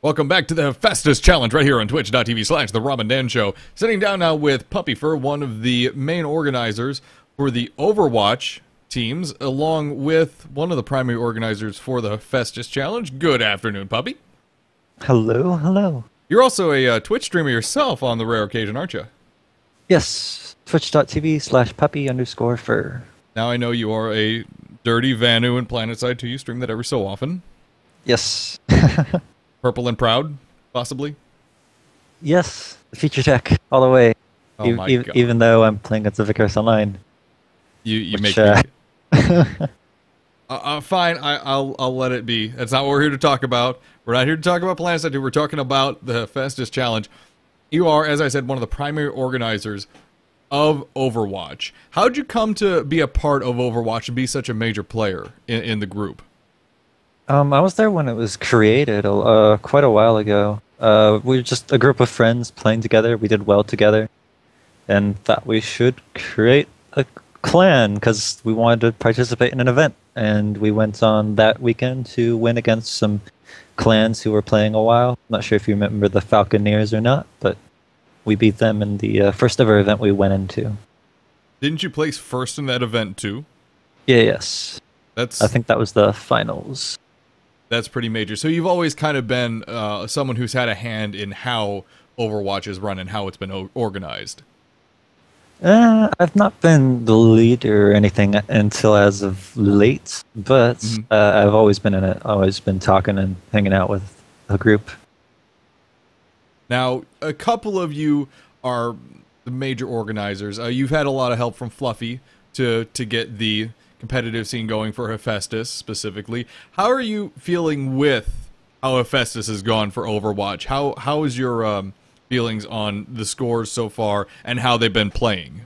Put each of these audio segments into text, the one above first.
Welcome back to the Hephaestus Challenge right here on twitch.tv/The Rob and Dan Show. Sitting down now with Puppy Fur, one of the main organizers for the Overwatch teams, along with one of the primary organizers for the Hephaestus Challenge. Good afternoon, Puppy. Hello, hello. You're also a Twitch streamer yourself on the rare occasion, aren't you? Yes, twitch.tv/puppy_fur. Now I know you are a dirty Vanu and PlanetSide 2. You stream that every so often. Yes. Purple and Proud, possibly? Yes, feature tech all the way. Oh my God. Even though I'm playing against the Vickers Online. You make me... fine, I'll let it be. That's not what we're here to talk about. We're not here to talk about PlanetSide 2. We're talking about the Hephaestus Challenge. You are, as I said, one of the primary organizers of Overwatch. How'd you come to be a part of Overwatch and be such a major player in the group? I was there when it was created quite a while ago. We were just a group of friends playing together. We did well together and thought we should create a clan because we wanted to participate in an event. And we went on that weekend to win against some clans who were playing a while. I'm not sure if you remember the Falconeers or not, but we beat them in the first ever event we went into. Didn't you place first in that event too? Yeah, yes. I think that was the finals. That's pretty major. So you've always kind of been someone who's had a hand in how Overwatch is run and how it's been organized. I've not been the leader or anything until as of late, but I've always been in it. Always been talking and hanging out with a group. Now, a couple of you are the major organizers. You've had a lot of help from Fluffy to get the competitive scene going for Hephaestus specifically. How are you feeling with how Hephaestus has gone for Overwatch? How is your feelings on the scores so far and how they've been playing?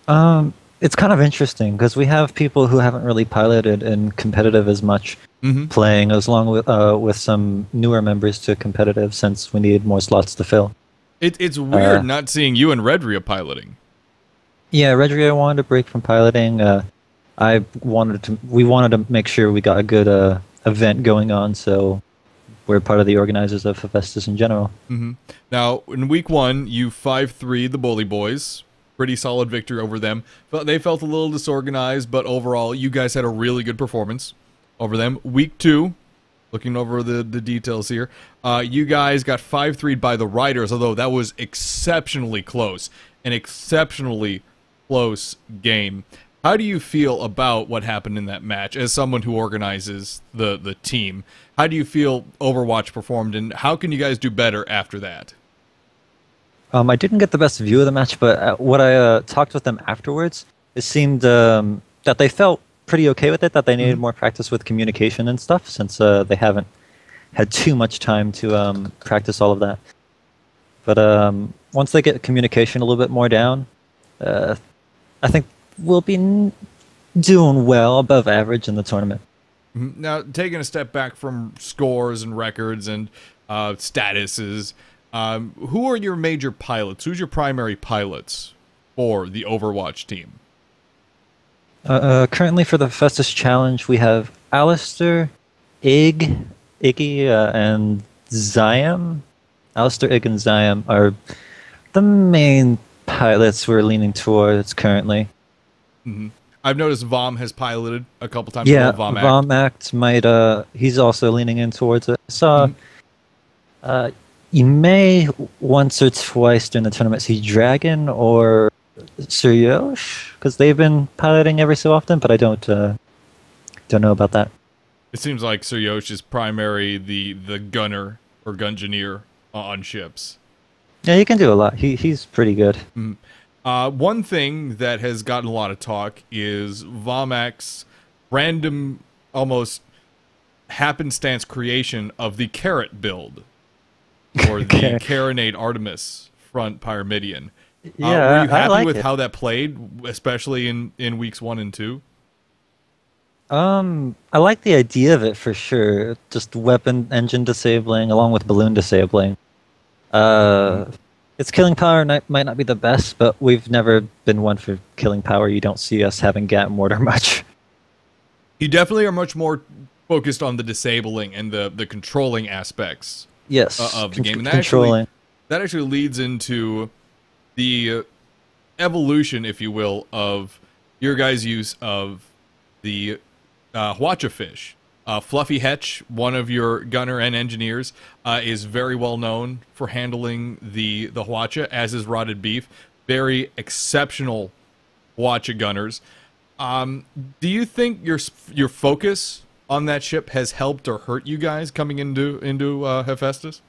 It's kind of interesting because we have people who haven't really piloted in competitive as much playing, as long with some newer members to competitive since we need more slots to fill. It's weird not seeing you and Redria piloting. Yeah, Redria wanted to break from piloting. We wanted to make sure we got a good event going on, so we're part of the organizers of Hephaestus in general. Now, in week 1, you 5-3 the Bully Boys. Pretty solid victory over them. They felt a little disorganized, but overall, you guys had a really good performance over them. Week 2, looking over the details here, you guys got 5-3'd by the Riders, although that was exceptionally close. An exceptionally close game. How do you feel about what happened in that match as someone who organizes the team? How do you feel Overwatch performed, and how can you guys do better after that? I didn't get the best view of the match, but what I talked with them afterwards, it seemed that they felt pretty okay with it, that they needed more practice with communication and stuff, since they haven't had too much time to practice all of that. But once they get communication a little bit more down, I think we'll be doing well, above average in the tournament. Now, taking a step back from scores and records and statuses, who are your major pilots? Who's your primary pilots for the Overwatch team? Currently for the Hephaestus Challenge, we have Alistair, Iggy, and Zyam. Alistair, Ig, and Zyam are the main pilots we're leaning towards currently. I've noticed Vom has piloted a couple times. Yeah, Vomact might. He's also leaning in towards it. So, you may once or twice during the tournament see Dragon or Suryosh, because they've been piloting every so often, but I don't know about that. It seems like Suryosh is primary the gunner or gungeoneer on ships. Yeah, he can do a lot. He's pretty good. One thing that has gotten a lot of talk is Vomac's random, almost happenstance creation of the Carrot build, or the Carinate Artemis front Pyramidion. Yeah, were you happy like with how that played, especially in weeks 1 and 2? I like the idea of it for sure. Just weapon engine disabling along with balloon disabling. Its killing power might not be the best, but we've never been one for killing power. You don't see us having Gat Mortar much. You definitely are much more focused on the disabling and the controlling aspects Yes, of the game, and controlling. that actually leads into the evolution, if you will, of your guys' use of the Hwacha fish. Fluffy Hetch, one of your gunner and engineers, is very well known for handling the Hwacha, as is Rotted Beef. Very exceptional Hwacha gunners. Do you think your focus on that ship has helped or hurt you guys coming into Hephaestus?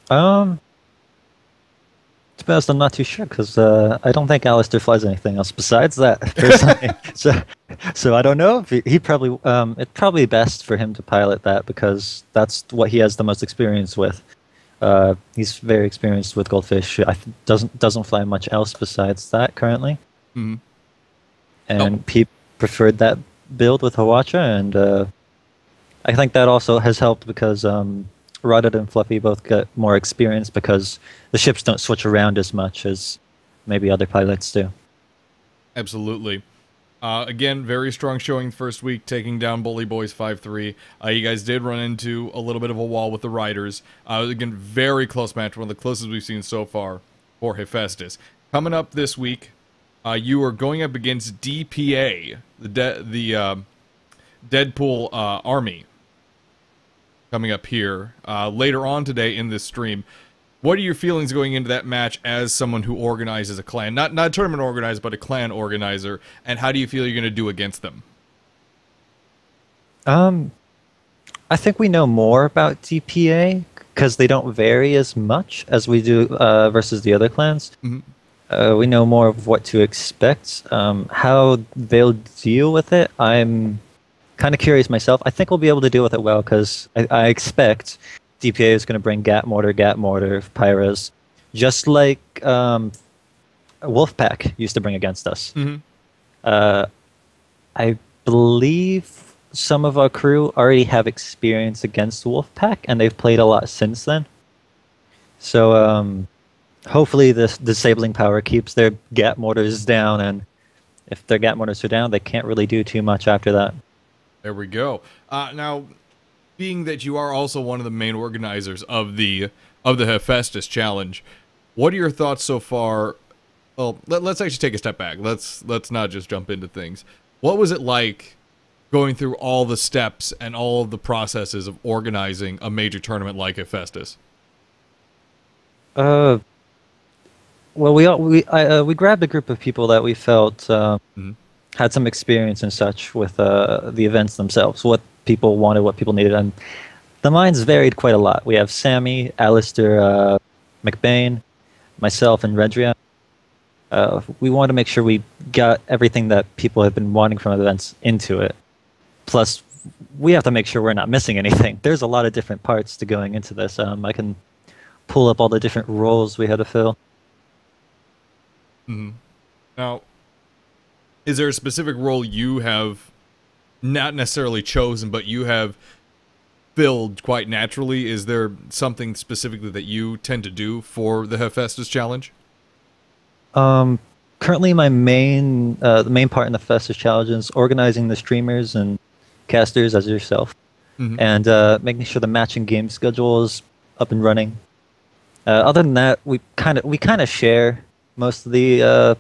Um, to be honest, I'm not too sure because I don't think Alistair flies anything else besides that. Personally. so I don't know. If he probably it's probably best for him to pilot that because that's what he has the most experience with. He's very experienced with goldfish. Doesn't fly much else besides that currently. Mm-hmm. And he preferred that build with Hwacha, and I think that also has helped because Rotted and Fluffy both get more experience because the ships don't switch around as much as maybe other pilots do. Absolutely. Again, very strong showing first week, taking down Bully Boys 5-3. You guys did run into a little bit of a wall with the Riders. Again, very close match, one of the closest we've seen so far for Hephaestus. Coming up this week, you are going up against DPA, the Deadpool army. Coming up here later on today in this stream. What are your feelings going into that match as someone who organizes a clan? Not a tournament organizer, but a clan organizer. And how do you feel you're going to do against them? I think we know more about DPA because they don't vary as much as we do versus the other clans. Mm-hmm. We know more of what to expect. How they'll deal with it, I'm kind of curious myself. I think we'll be able to deal with it well because I expect DPA is going to bring Gat Mortar, Pyras, just like Wolfpack used to bring against us. Mm-hmm. I believe some of our crew already have experience against Wolfpack, and they've played a lot since then. So hopefully this disabling power keeps their Gat Mortars down, and if their Gat Mortars are down, they can't really do too much after that. There we go. Now, being that you are also one of the main organizers of the Hephaestus challenge, what are your thoughts so far? Well, let's actually take a step back. Let's not just jump into things. What was it like going through all the steps and all of the processes of organizing a major tournament like Hephaestus? Well, we grabbed a group of people that we felt had some experience and such with the events themselves, what people wanted, what people needed, and the minds varied quite a lot. We have Sammy, Alistair, McBain, myself, and Redria. We wanted to make sure we got everything that people have been wanting from events into it. Plus, we have to make sure we're not missing anything. There's a lot of different parts to going into this. I can pull up all the different roles we had to fill. Mm-hmm. Now, is there a specific role you have not necessarily chosen, but you have filled quite naturally? Is there something specifically that you tend to do for the Hephaestus challenge? Currently, the main part in the Hephaestus challenge is organizing the streamers and casters as yourself, and making sure the matching game schedule is up and running. Other than that, we kind of share most of the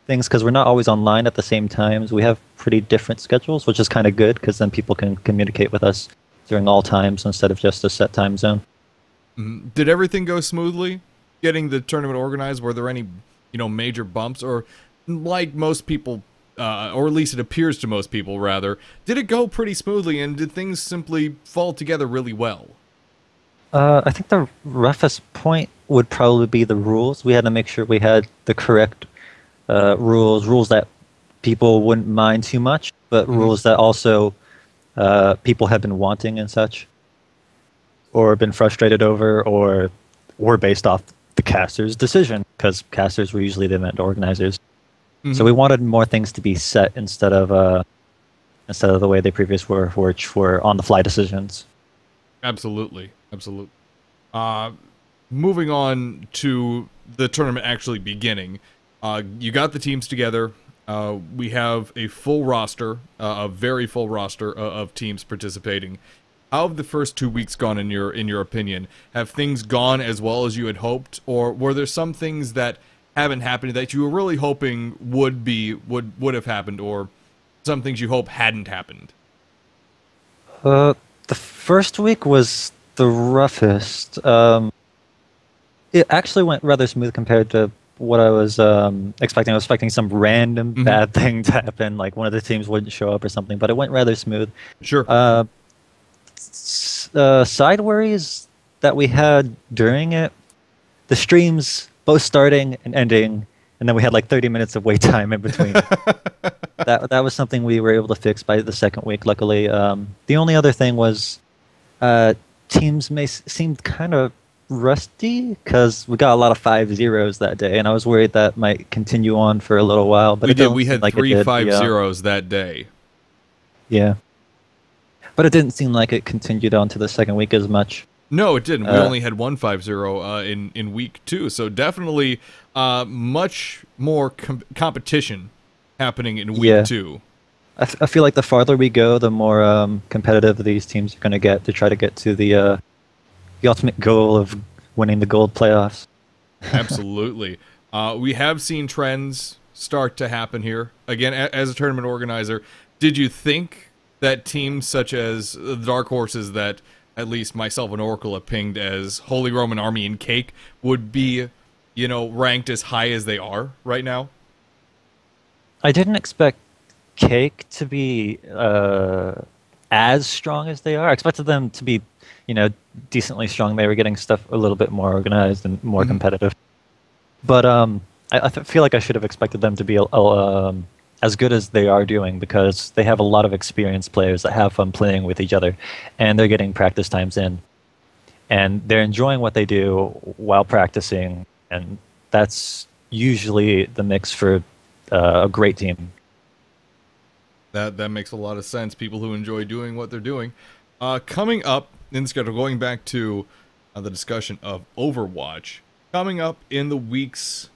things because we're not always online at the same times. We have pretty different schedules, which is kind of good because then people can communicate with us during all times instead of just a set time zone. Mm-hmm. Did everything go smoothly getting the tournament organized? Were there any, major bumps, or like most people, or at least it appears to most people rather, did it go pretty smoothly and did things simply fall together really well? I think the roughest point would probably be the rules. We had to make sure we had the correct rules that people wouldn't mind too much, but rules that also people have been wanting and such, or been frustrated over, or were based off the caster's decision, because casters were usually the event organizers. So we wanted more things to be set instead of the way they previously were, which were on-the-fly decisions. Absolutely. Moving on to the tournament actually beginning, you got the teams together. We have a full roster, a very full roster of teams participating. How have the first 2 weeks gone in your opinion? Have things gone as well as you had hoped, or were there some things that haven't happened that you were really hoping would have happened, or some things you hope hadn't happened? The first week was the roughest. It actually went rather smooth compared to what I was expecting. I was expecting some random bad thing to happen, like one of the teams wouldn't show up or something, but it went rather smooth. Sure. Side worries that we had during it, the streams both starting and ending, and then we had like 30 minutes of wait time in between. That was something we were able to fix by the second week, luckily. The only other thing was teams seemed kind of rusty because we got a lot of 5-0s that day, and I was worried that might continue on for a little while. But we had like 3 5-0s that day. Yeah. But it didn't seem like it continued on to the second week as much. No, it didn't. We only had 1 5-0 in week 2, so definitely much more competition happening in week 2. I feel like the farther we go, the more competitive these teams are going to get to try to get to the ultimate goal of winning the gold playoffs. Absolutely. We have seen trends start to happen here. Again, as a tournament organizer, did you think that teams such as the Dark Horses that at least myself and Oracle have pinged as Holy Roman Army and Cake would be, ranked as high as they are right now? I didn't expect Cake to be as strong as they are. I expected them to be, decently strong. They were getting stuff a little bit more organized and more competitive. But I feel like I should have expected them to be as good as they are doing, because they have a lot of experienced players that have fun playing with each other, and they're getting practice times in, and they're enjoying what they do while practicing, and that's usually the mix for a great team. That makes a lot of sense. People who enjoy doing what they're doing. Coming up in the schedule, going back to the discussion of Overwatch, coming up in the weeks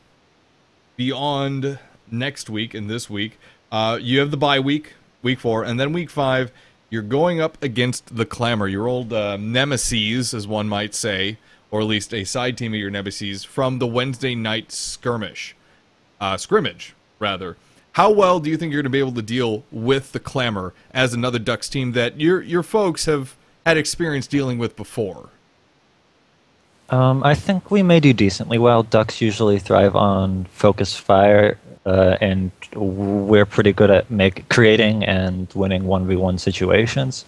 beyond next week and this week, you have the bye week, week 4, and then week 5, you're going up against the Clamor, your old nemesis, as one might say, or at least a side team of your nemesis from the Wednesday night scrimmage. How well do you think you're going to be able to deal with the Clamor as another Ducks team that your folks have had experience dealing with before? I think we may do decently well. Ducks usually thrive on focus fire, and we're pretty good at creating and winning 1v1 situations.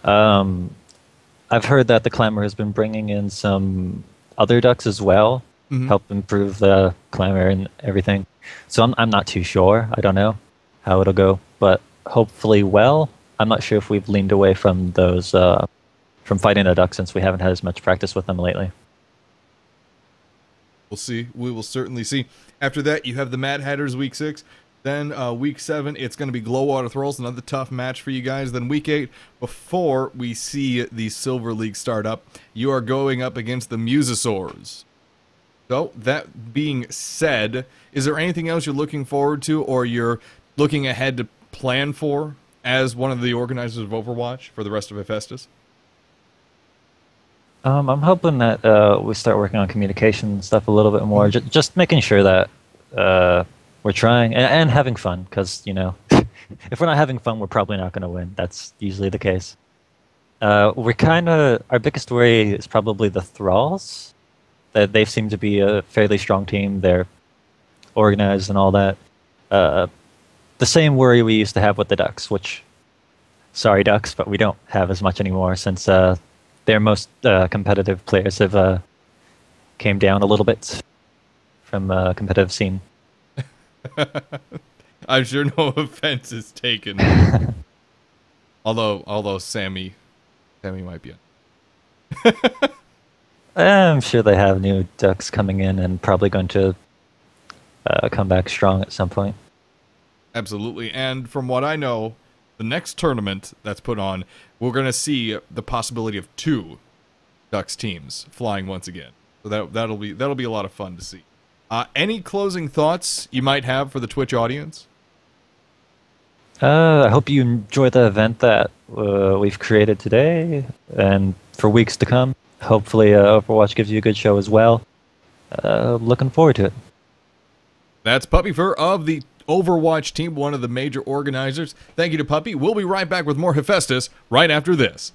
I've heard that the Clamor has been bringing in some other Ducks as well, help improve the Clamor and everything. So I'm not too sure. I don't know how it'll go, but hopefully well. I'm not sure if we've leaned away from those from fighting the Ducks since we haven't had as much practice with them lately. We'll see. We will certainly see. After that, you have the Mad Hatters week 6. Then week 7, it's going to be Glowwater Thralls, another tough match for you guys. Then week 8, before we see the Silver League start up, you are going up against the Musosaurs. So, that being said, is there anything else you're looking forward to or you're looking ahead to plan for as one of the organizers of Overwatch for the rest of Hephaestus? I'm hoping that we start working on communication and stuff a little bit more, just making sure that we're trying and having fun, because, if we're not having fun, we're probably not going to win. That's usually the case. Our biggest worry is probably the Thralls. That they seem to be a fairly strong team. They're organized and all that. The same worry we used to have with the Ducks, which, sorry Ducks, but we don't have as much anymore since their most competitive players have came down a little bit from competitive scene. I'm sure no offense is taken. although Sammy might be on. I'm sure they have new Ducks coming in and probably going to come back strong at some point. Absolutely. And from what I know, the next tournament that's put on, we're going to see the possibility of 2 Ducks teams flying once again. So that'll be a lot of fun to see. Any closing thoughts you might have for the Twitch audience? I hope you enjoy the event that we've created today and for weeks to come. Hopefully, Overwatch gives you a good show as well. Looking forward to it. That's Puppy Fur of the Overwatch team, one of the major organizers. Thank you to Puppy. We'll be right back with more Hephaestus right after this.